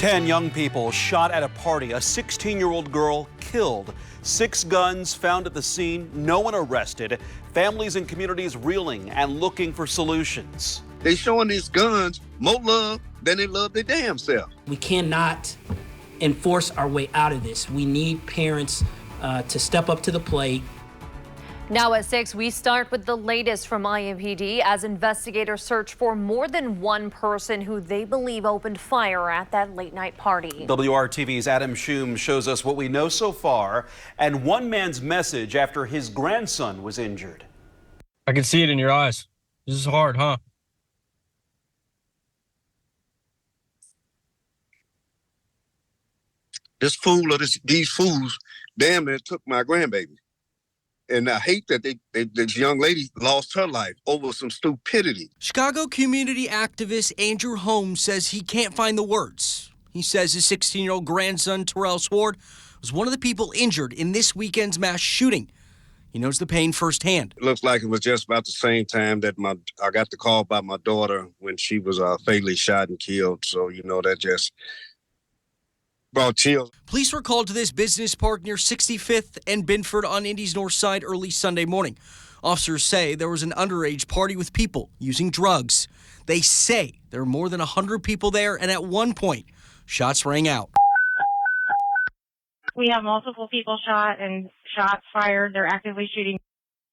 10 young people shot at a party. A 16-year-old girl killed. 6 guns found at the scene. No one arrested. Families and communities reeling and looking for solutions. They showing these guns more love than they love their damn self. We cannot enforce our way out of this. We need parents to step up to the plate. Now at 6, we start with the latest from IMPD as investigators search for more than one person who they believe opened fire at that late-night party. WRTV's Adam Shum shows us what we know so far and one man's message after his grandson was injured. I can see it in your eyes. This is hard, huh? This fool or these fools damn near took my grandbaby. And I hate that this young lady lost her life over some stupidity. Chicago community activist Andrew Holmes says he can't find the words. He says his 16-year-old grandson, Terrell Sword, was one of the people injured in this weekend's mass shooting. He knows the pain firsthand. It looks like it was just about the same time that I got the call by my daughter when she was fatally shot and killed. So, that just brought chills. Police were called to this business park near 65th and Binford on Indy's north side early Sunday morning. Officers say there was an underage party with people using drugs. They say there were more than 100 people there, and at one point, shots rang out. We have multiple people shot and shots fired. They're actively shooting.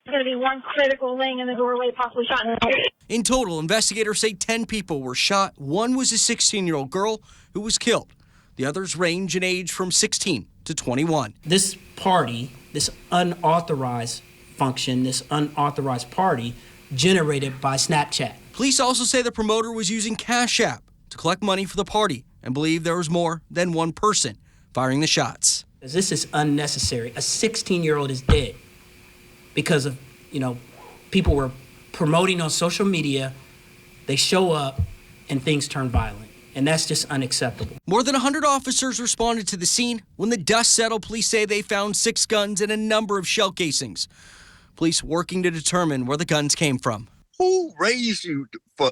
There's going to be one critical laying in the doorway, possibly shot in the head. In total, investigators say 10 people were shot. One was a 16-year-old girl who was killed. The others range in age from 16 to 21. This party, this unauthorized function, this unauthorized party generated by Snapchat. Police also say the promoter was using Cash App to collect money for the party and believe there was more than one person firing the shots. This is unnecessary. A 16-year-old is dead because of, people were promoting on social media. They show up and things turn violent. And that's just unacceptable. More than 100 officers responded to the scene. When the dust settled, police say they found 6 guns and a number of shell casings. Police working to determine where the guns came from. Who raised you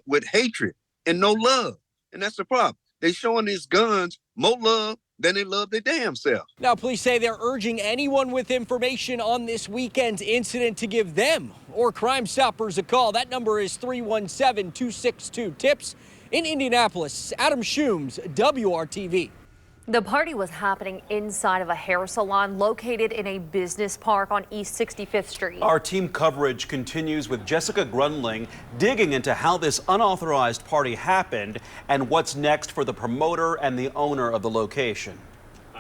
with hatred and no love? And that's the problem. They showing these guns more love than they love their damn self. Now, police say they're urging anyone with information on this weekend's incident to give them or Crime Stoppers a call. That number is 317-262-TIPS. In Indianapolis, Adam Shums, WRTV. The party was happening inside of a hair salon located in a business park on East 65th Street. Our team coverage continues with Jessica Grunling digging into how this unauthorized party happened and what's next for the promoter and the owner of the location.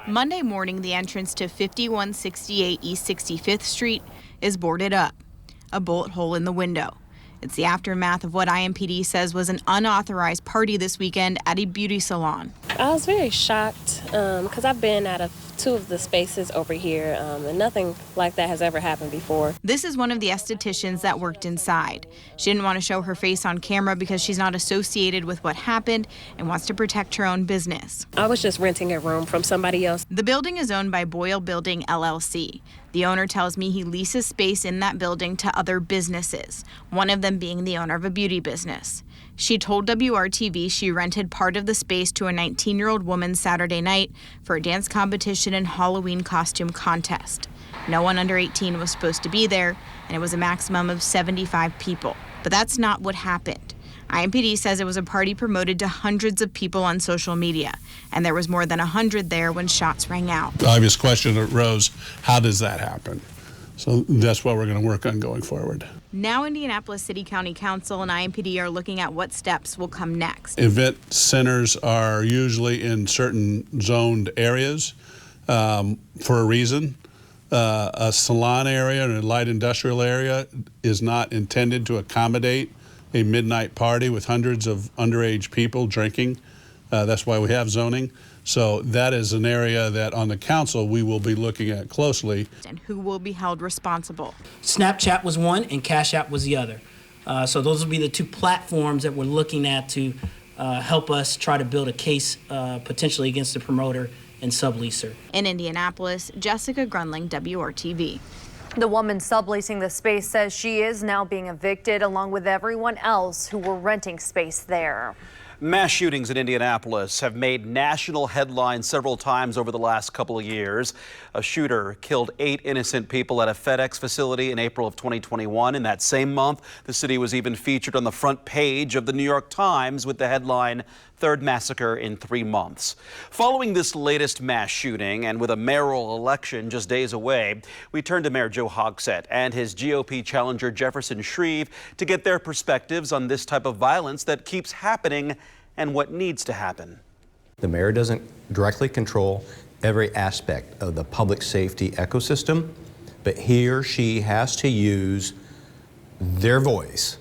Monday morning, the entrance to 5168 East 65th Street is boarded up, a bullet hole in the window. It's the aftermath of what IMPD says was an unauthorized party this weekend at a beauty salon. I was very shocked because I've been out of 2 of the spaces over here and nothing like that has ever happened before. This is one of the estheticians that worked inside. She didn't want to show her face on camera because she's not associated with what happened and wants to protect her own business. I was just renting a room from somebody else. The building is owned by Boyle Building LLC. The owner tells me he leases space in that building to other businesses, one of them being the owner of a beauty business. She told WRTV she rented part of the space to a 19-year-old woman Saturday night for a dance competition and Halloween costume contest. No one under 18 was supposed to be there, and it was a maximum of 75 people. But that's not what happened. IMPD says it was a party promoted to hundreds of people on social media, and there was more than 100 there when shots rang out. The obvious question arose, how does that happen? So that's what we're going to work on going forward. Now Indianapolis City County Council and IMPD are looking at what steps will come next. Event centers are usually in certain zoned areas for a reason. A salon area and a light industrial area is not intended to accommodate a midnight party with hundreds of underage people drinking. That's why we have zoning. So that is an area that on the council we will be looking at closely. And who will be held responsible? Snapchat was one and Cash App was the other. So those will be the 2 platforms that we're looking at to help us try to build a case potentially against the promoter and subleaser. In Indianapolis, Jessica Grunling, WRTV. The woman subleasing the space says she is now being evicted along with everyone else who were renting space there. Mass shootings in Indianapolis have made national headlines several times over the last couple of years. A shooter killed 8 innocent people at a FedEx facility in April of 2021. In that same month, the city was even featured on the front page of the New York Times with the headline, "Third Massacre in 3 months." Following this latest mass shooting and with a mayoral election just days away, we turn to Mayor Joe Hogsett and his GOP challenger Jefferson Shreve to get their perspectives on this type of violence that keeps happening and what needs to happen. The mayor doesn't directly control every aspect of the public safety ecosystem, but he or she has to use their voice,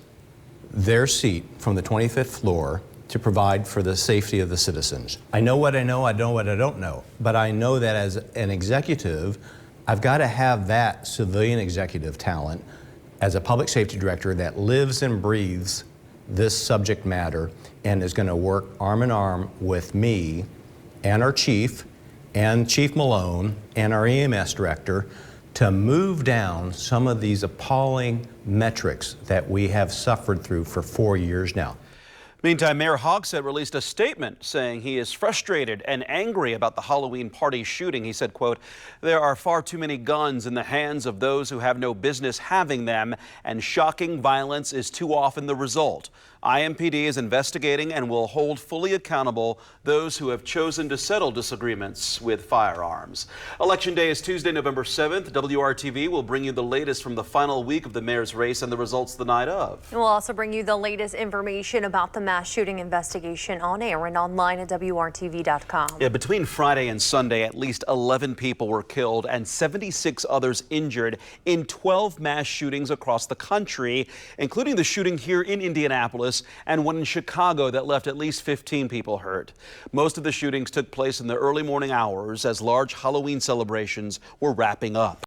their seat from the 25th floor to provide for the safety of the citizens. I know what I know what I don't know, but I know that as an executive, I've got to have that civilian executive talent as a public safety director that lives and breathes this subject matter and is going to work arm in arm with me and our chief and Chief Malone and our EMS director to move down some of these appalling metrics that we have suffered through for 4 years now. Meantime, Mayor Hogsett released a statement saying he is frustrated and angry about the Halloween party shooting. He said, quote, "There are far too many guns in the hands of those who have no business having them, and shocking violence is too often the result. IMPD is investigating and will hold fully accountable those who have chosen to settle disagreements with firearms." Election Day is Tuesday, November 7th. WRTV will bring you the latest from the final week of the mayor's race and the results the night of. We'll also bring you the latest information about the mass shooting investigation on air and online at WRTV.com. Yeah, between Friday and Sunday, at least 11 people were killed and 76 others injured in 12 mass shootings across the country, including the shooting here in Indianapolis and one in Chicago that left at least 15 people hurt. Most of the shootings took place in the early morning hours as large Halloween celebrations were wrapping up.